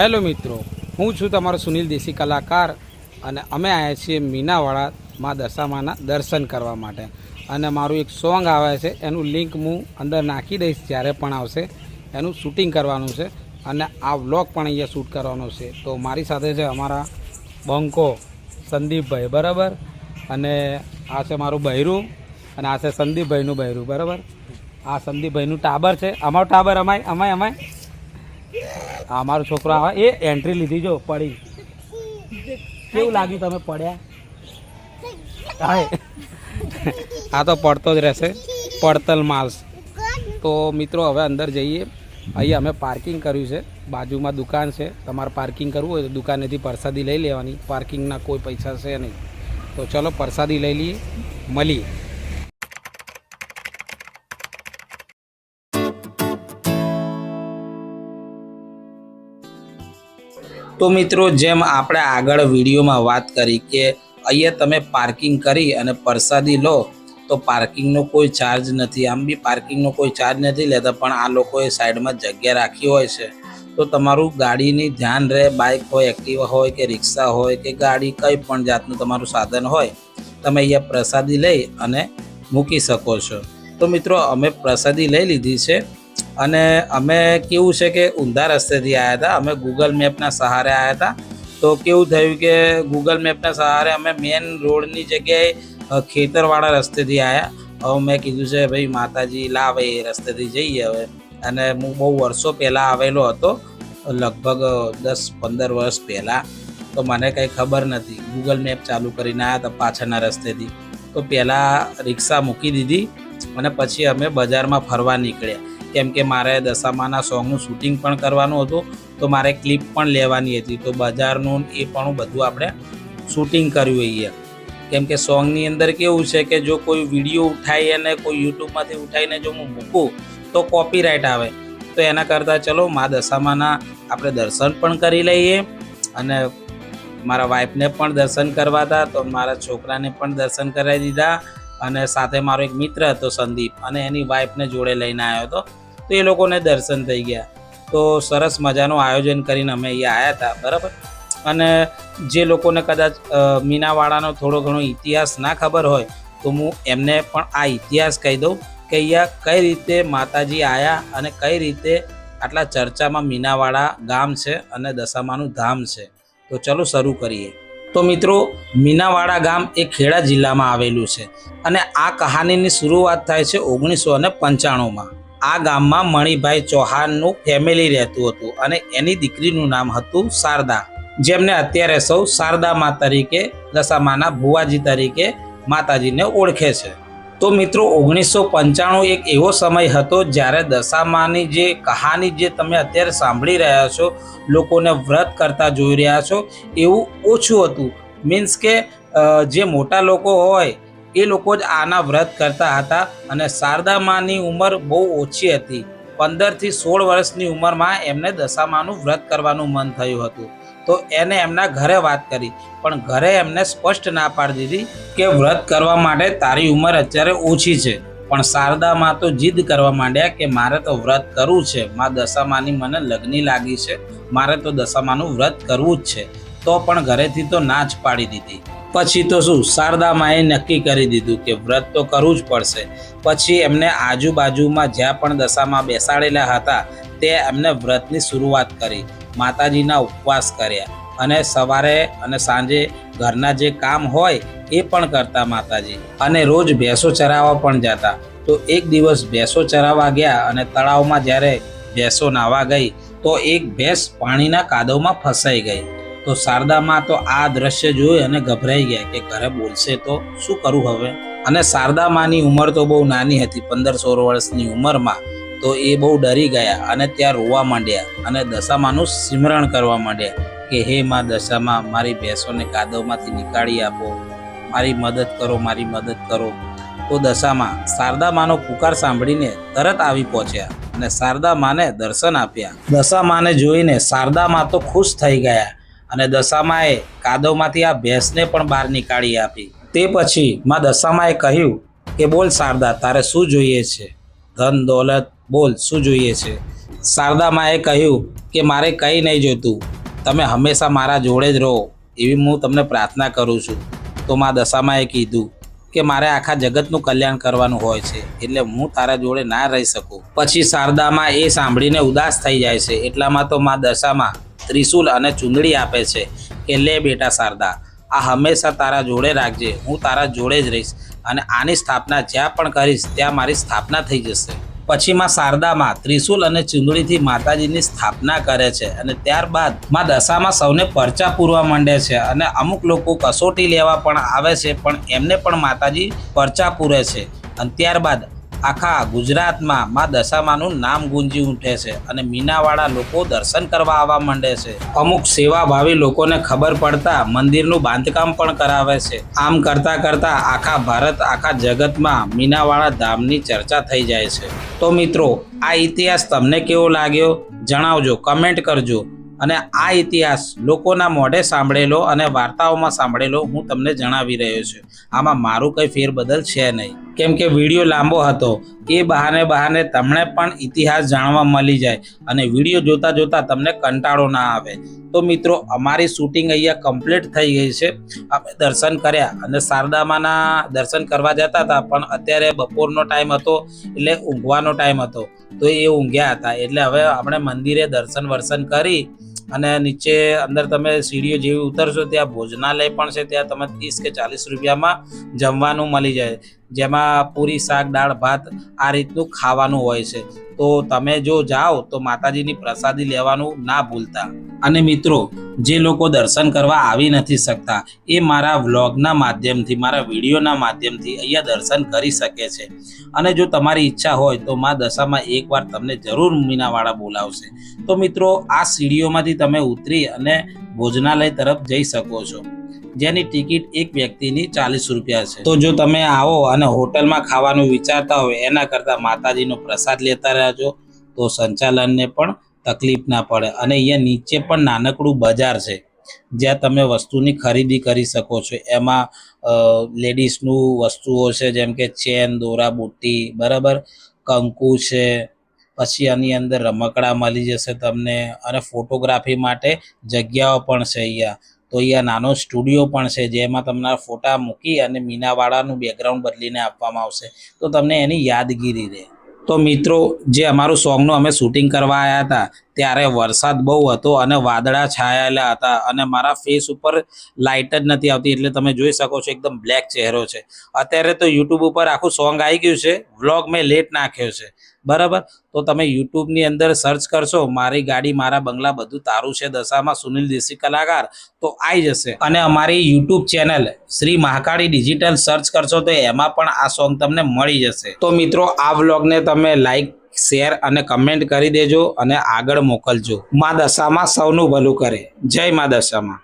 Hello મિત્રો, હું છું તમારો સુનિલ દેશી કલાકાર અને અમે આવ્યા છીએ મીનાવાડા માં દશામાના દર્શન કરવા માટે. અને મારું એક સોંગ આવે છે, એનું લિંક હું અંદર નાખી દઈશ જ્યારે પણ આવશે. એનું શૂટિંગ કરવાનું છે અને આ વ્લોગ પણ અહીંયા શૂટ કરવાનો છે. તો મારી સાથે છે અમારા બંકો સંદીપભાઈ, બરાબર. અને આ છે મારું બૈરું અને આ છે સંદીપભાઈનું બૈરું, બરાબર. આ સંદીપભાઈનું ટાબર છે, અમારું ટાબર અમાય આ મારો છોકરો આવે એ એન્ટ્રી લીધી જો પડી. કેવું લાગ્યું તમે પડ્યા? આ તો પડતો જ રહેશે, પડતલ માલ. તો મિત્રો હવે અંદર જઈએ. અહીંયા અમે પાર્કિંગ કર્યું છે, બાજુમાં દુકાન છે. તમારે પાર્કિંગ કરવું હોય તો દુકાનેથી પ્રસાદી લઈ લેવાની, પાર્કિંગના કોઈ પૈસા છે નહીં. તો ચલો પ્રસાદી લઈ લઈએ, મળીએ. તો મિત્રો, જેમ આપણે આગળ વિડીયોમાં વાત કરી કે અહીંયા તમે પાર્કિંગ કરી અને પ્રસાદી લો તો પાર્કિંગનો કોઈ ચાર્જ નથી. આમ બી પાર્કિંગનો કોઈ ચાર્જ નથી લેતા, પણ આ લોકોએ સાઈડમાં જગ્યા રાખી હોય છે. તો તમારું ગાડીની ધ્યાન રહે, બાઇક હોય, એક્ટિવા હોય કે રિક્ષા હોય કે ગાડી, કંઈ પણ જાતનું તમારું સાધન હોય, તમે અહીંયા પ્રસાદી લઈ અને મૂકી શકો છો. તો મિત્રો, અમે પ્રસાદી લઈ લીધી છે અને અમે કેવું છે કે ઊંધા રસ્તેથી આવ્યા હતા. અમે ગૂગલ મેપના સહારે આવ્યા હતા. તો કેવું થયું કે ગૂગલ મેપના સહારે અમે મેન રોડની જગ્યાએ ખેતરવાળા રસ્તેથી આવ્યા. હવે મેં કીધું છે ભાઈ માતાજી લાવે એ રસ્તેથી જઈએ હવે. અને હું બહુ વર્ષો પહેલાં આવેલો હતો, લગભગ 10-15 વર્ષ પહેલાં. તો મને કંઈ ખબર નથી, ગૂગલ મેપ ચાલુ કરીને આવ્યા હતા પાછળના રસ્તેથી. તો પહેલાં રિક્ષા મૂકી દીધી અને પછી અમે બજારમાં ફરવા નીકળ્યા. કેમ કે મારે દશામાના સોંગનું શૂટિંગ પણ કરવાનું હતું, તો મારે ક્લિપ પણ લેવાની હતી. તો બજારનું એ પણ બધું આપણે શૂટિંગ કર્યું અહીંયા. કેમ કે સોંગની અંદર કેવું છે કે જો કોઈ વિડીયો ઉઠાવી અને કોઈ યુટ્યુબમાંથી ઉઠાવીને જો હું મૂકું તો કોપીરાઇટ આવે. તો એના કરતાં ચલો મા દશામાના આપણે દર્શન પણ કરી લઈએ. અને મારા વાઈફને પણ દર્શન કરવા હતા, તો મારા છોકરાને પણ દર્શન કરાવી દીધા. અને સાથે મારો એક મિત્ર હતો સંદીપ, અને એની વાઈફને જોડે લઈને આવ્યો હતો. તો એ લોકોને દર્શન થઈ ગયા. તો સરસ મજાનું આયોજન કરીને અમે અહીંયા આવ્યા હતા, બરાબર. અને જે લોકોને કદાચ મીનાવાડાનો થોડો ઘણો ઇતિહાસ ના ખબર હોય તો હું એમને પણ આ ઇતિહાસ કહી દઉં કે અહીંયા કઈ રીતે માતાજી આવ્યા અને કઈ રીતે આટલા ચર્ચામાં મીનાવાડા ગામ છે અને દશામાનું ધામ છે. તો ચલો શરૂ કરીએ. તો મિત્રો, મીનાવાડા ગામ એ ખેડા જિલ્લામાં આવેલું છે અને આ કહાનીની શરૂઆત થાય છે 1995માં. આ ગામમાં મણિભાઈ ચૌહાણનું ફેમિલી રહેતું હતું અને એની દીકરીનું નામ હતું શારદા, જેમને અત્યારે સૌ શારદામાં તરીકે, દશામાના ભુવાજી તરીકે માતાજીને ઓળખે છે. તો મિત્રો, 1995 એક એવો સમય હતો જ્યારે દશામાની જે કહાની જે તમે અત્યારે સાંભળી રહ્યા છો, લોકોને વ્રત કરતા જોઈ રહ્યા છો, એવું ઓછું હતું. મીન્સ કે જે મોટા લોકો હોય એ લોકો જ આના વ્રત કરતા હતા. અને શારદામાની ઉંમર બહુ ઓછી હતી. 15 થી 16 વર્ષની ઉંમરમાં એમને દશામાનું વ્રત કરવાનું મન થયું હતું. તો એને એમના ઘરે વાત કરી, પણ ઘરે એમને સ્પષ્ટ ના પાડી દીધી કે વ્રત કરવા માટે તારી ઉંમર અત્યારે ઓછી છે. પણ શારદામાં તો જીદ કરવા માંડ્યા કે મારે તો વ્રત કરવું છે, મા દશામાની મને લગ્ની લાગી છે, મારે તો દશામાનું વ્રત કરવું જ છે. તો પણ ઘરેથી તો ના જ પાડી દીધી. પછી તો શું, શારદામાએ નક્કી કરી દીધું કે વ્રત તો કરવું જ પડશે. પછી એમને આજુબાજુમાં જ્યાં પણ દશામાં બેસાડેલા હતા તે એમને વ્રતની શરૂઆત કરી. માતાજીના ઉપવાસ કર્યા અને સવારે અને સાંજે ઘરના જે કામ હોય એ પણ કરતા માતાજી. અને રોજ ભેંસો ચરાવવા પણ જતા. તો એક દિવસ ભેંસો ચરાવવા ગયા અને તળાવમાં જ્યારે ભેંસો નાહવા ગઈ તો એક ભેંસ પાણીના કાદવમાં ફસાઈ ગઈ. તો શારદામાં તો આ દ્રશ્ય જોઈ અને ગભરાઈ ગયા કે ઘરે બોલશે તો શું કરું હવે. અને શારદામાની ઉંમર તો બહુ નાની હતી, 15-16 વર્ષની ઉંમરમાં. તો એ બહુ ડરી ગયા અને ત્યાં રોવા માંડ્યા અને દશામાનું સિમરણ કરવા માંડ્યા કે હે મા દશામાં, મારી ભેંસોને કાદવમાંથી નીકાળી આપો, મારી મદદ કરો, મારી મદદ કરો. તો દશામાં શારદામાનો પુકાર સાંભળીને તરત આવી પહોંચ્યા અને શારદામાને દર્શન આપ્યા. દશામાને જોઈને શારદામાં તો ખુશ થઈ ગયા અને દશામાએ કાદવમાંથી આ ભેંસને પણ બહાર નીકાળી આપી. તે પછી મા દશામાએ કહ્યું કે બોલ શારદા, તારે શું જોઈએ છે? ધન દોલત બોલ, શું જોઈએ છે? શારદામાએ કહ્યું કે મારે કંઈ નહીં જોતું, તમે હંમેશા મારા જોડે જ રહો એવી હું તમને પ્રાર્થના કરું છું. તો મા દશામાએ કીધું કે મારે આખા જગતનું કલ્યાણ કરવાનું હોય છે, એટલે હું તારા જોડે ના રહી શકું. પછી શારદામાં એ સાંભળીને ઉદાસ થઈ જાય છે. એટલામાં તો મા દશામાં ત્રિશુલ અને ચૂંદડી આપે છે કે લે બેટા શારદા, આ હંમેશા તારા જોડે રાખજે, હું તારા જોડે જ રહીશ અને આની સ્થાપના જ્યાં પણ કરીશ ત્યાં મારી સ્થાપના થઈ જશે. પછી માં શારદામાં ત્રિશુલ અને ચૂંદડીથી માતાજીની સ્થાપના કરે છે અને ત્યારબાદ માં દશામાં સૌને પરચા પૂરવા માંડે છે અને અમુક લોકો કસોટી લેવા પણ આવે છે, પણ એમને પણ માતાજી પરચા પૂરે છે. અને ત્યારબાદ આખા ગુજરાતમાં માં દશામાનું નામ ગુંજી ઉઠે છે અને મીનાવાળા લોકો દર્શન કરવા આવવા માંડે છે. અમુક સેવાભાવી લોકોને ખબર પડતા મંદિરનું બાંધકામ પણ કરાવે છે. આમ કરતા કરતા આખા ભારત, આખા જગતમાં મીનાવાળા ધામની ચર્ચા થઈ જાય છે. તો મિત્રો, આ ઇતિહાસ તમને કેવો લાગ્યો જણાવજો, કમેન્ટ કરજો. અને આ ઇતિહાસ લોકોના મોઢે સાંભળેલો અને વાર્તાઓમાં સાંભળેલો હું તમને જણાવી રહ્યો છું. આમાં મારું કંઈ ફેરબદલ છે નહીં, કેમ કે વિડીયો લાંબો હતો. એ બહાને તમને પણ ઇતિહાસ જાણવા મળી જાય અને વિડીયો જોતા જોતા તમને કંટાળો ના આવે. તો મિત્રો, અમારી શૂટિંગ અહીંયા કમ્પ્લીટ થઈ ગઈ છે. અમે દર્શન કર્યા અને શારદામાના દર્શન કરવા જતા હતા, પણ અત્યારે બપોરનો ટાઈમ હતો એટલે ઊંઘવાનો ટાઈમ હતો, તો એ ઊંઘ્યા હતા. એટલે હવે આપણે મંદિરે દર્શન વર્શન કરી અને નીચે અંદર તમે સીડીઓ જેવી ઉતરશો ત્યાં ભોજનાલય પણ છે. ત્યાં તમે 30 કે 40 રૂપિયામાં જમવાનું મળી જાય, જેમાં પૂરી, શાક, દાળ, ભાત આ રીતનું ખાવાનું હોય છે. તો તમે જો જાઓ તો માતાજીની પ્રસાદી લેવાનું ના ભૂલતા. અને મિત્રો, જે લોકો દર્શન કરવા આવી નથી શકતા એ મારા વ્લોગના માધ્યમથી, મારા વિડીયોના માધ્યમથી અહીંયા દર્શન કરી શકે છે. અને જો તમારી ઈચ્છા હોય તો મા દશામાં એકવાર તમને જરૂર મીનાવાળા બોલાવશે. તો મિત્રો, આ સીડીઓમાંથી તમે ઉતરી અને ભોજનાલય તરફ જઈ શકો છો, જેની ટિકિટ એક વ્યક્તિની 40 રૂપિયા છે. તો જો તમે આવો અને હોટલમાં ખાવાનું વિચારતા હોય એના કરતાં માતાજીનો પ્રસાદ લેતા રહેજો, તો સંચાલનને પણ તકલીફ ના પડે. અને અહીંયા નીચે પણ નાનકડું બજાર છે જ્યાં તમે વસ્તુની ખરીદી કરી શકો છો. એમાં લેડીઝનું વસ્તુઓ છે, જેમ કે ચેન, દોરા, બુટ્ટી, બરાબર, કંકુ છે. પછી આની અંદર રમકડા મળી જશે તમને અને ફોટોગ્રાફી માટે જગ્યાઓ પણ છે અહીંયા. તો અહીંયા નાનો સ્ટુડિયો પણ છે જેમાં તમને ફોટા મૂકી અને મીનાવાળાનું બેકગ્રાઉન્ડ બદલીને આપવામાં આવશે, તો તમને એની યાદગીરી રહે. તો મિત્રો, જે અમારું સોંગનું અમે શૂટિંગ કરવા આવ્યા હતા ત્યારે વરસાદ બહુ હતો અને વાદળા છાયેલા હતા અને મારા ફેસ ઉપર લાઇટ જ નથી આવતી, એટલે તમે જોઈ શકો છો એકદમ બ્લેક ચહેરો છે. અત્યારે તો યુટ્યુબ ઉપર આખું સોંગ આવી ગયું છે, વ્લોગ મેં લેટ નાખ્યો છે, બરાબર. તો તમે યુટ્યુબની અંદર સર્ચ કરશો મારી ગાડી મારા બંગલા બધું તારું છે દશામાં સુનિલ દેશી કલાકાર, તો આવી જશે. અને અમારી YouTube channel Shri Mahakali digital search કરશો તો એમાં પણ આ સોંગ તમને મળી જશે. તો મિત્રો, આ વ્લોગને તમે લાઈક, શેર અને કમેન્ટ કરી દેજો અને આગળ મોકલજો. મા દશામાં સૌનું ભલું કરે. જય મા દશામાં.